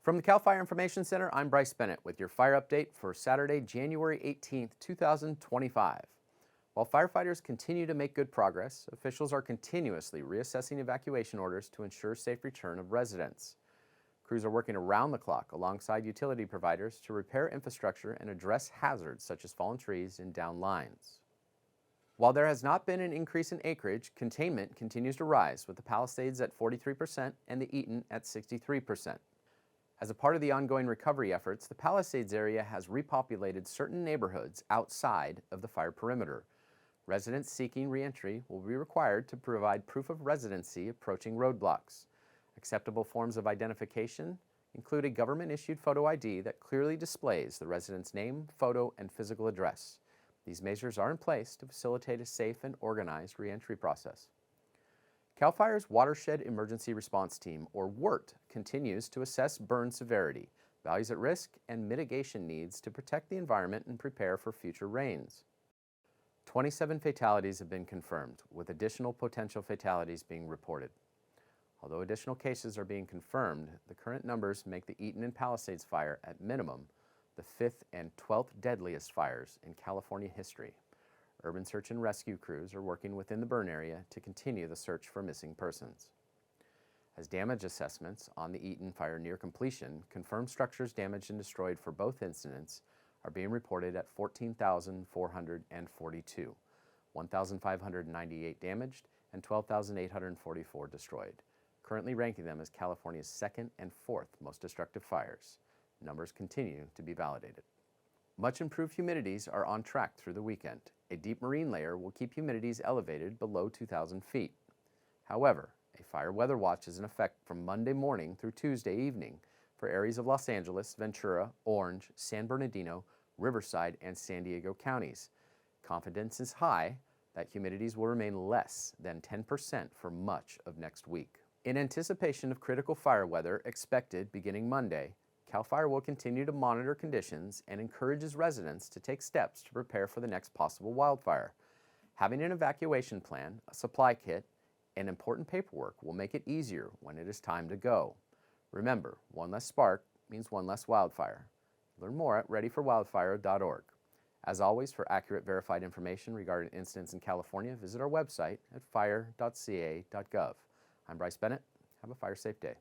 From the CAL FIRE Information Center, I'm Brice Bennett with your fire update for Saturday, January 18th, 2025. While firefighters continue to make good progress, officials are continuously reassessing evacuation orders to ensure safe return of residents. Crews are working around the clock alongside utility providers to repair infrastructure and address hazards such as fallen trees and down lines. While there has not been an increase in acreage, containment continues to rise, with the Palisades at 43% and the Eaton at 63%. As a part of the ongoing recovery efforts, the Palisades area has repopulated certain neighborhoods outside of the fire perimeter. Residents seeking re-entry will be required to provide proof of residency approaching roadblocks. Acceptable forms of identification include a government-issued photo ID that clearly displays the resident's name, photo, and physical address. These measures are in place to facilitate a safe and organized re-entry process. CAL FIRE's Watershed Emergency Response Team, or WERT, continues to assess burn severity, values at risk, and mitigation needs to protect the environment and prepare for future rains. 27 fatalities have been confirmed, with additional potential fatalities being reported. Although additional cases are being confirmed, the current numbers make the Eaton and Palisades fire, at minimum, the 5th and 12th deadliest fires in California history. Urban search and rescue crews are working within the burn area to continue the search for missing persons. As damage assessments on the Eaton fire near completion, confirmed structures damaged and destroyed for both incidents are being reported at 14,442, 1,598 damaged, and 12,844 destroyed, currently ranking them as California's second and fourth most destructive fires. Numbers continue to be validated. Much improved humidities are on track through the weekend. A deep marine layer will keep humidities elevated below 2,000 feet. However, a fire weather watch is in effect from Monday morning through Tuesday evening for areas of Los Angeles, Ventura, Orange, San Bernardino, Riverside, and San Diego counties. Confidence is high that humidities will remain less than 10% for much of next week. In anticipation of critical fire weather expected beginning Monday, CAL FIRE will continue to monitor conditions and encourages residents to take steps to prepare for the next possible wildfire. Having an evacuation plan, a supply kit, and important paperwork will make it easier when it is time to go. Remember, one less spark means one less wildfire. Learn more at readyforwildfire.org. As always, for accurate verified information regarding incidents in California, visit our website at fire.ca.gov. I'm Brice Bennett. Have a fire-safe day.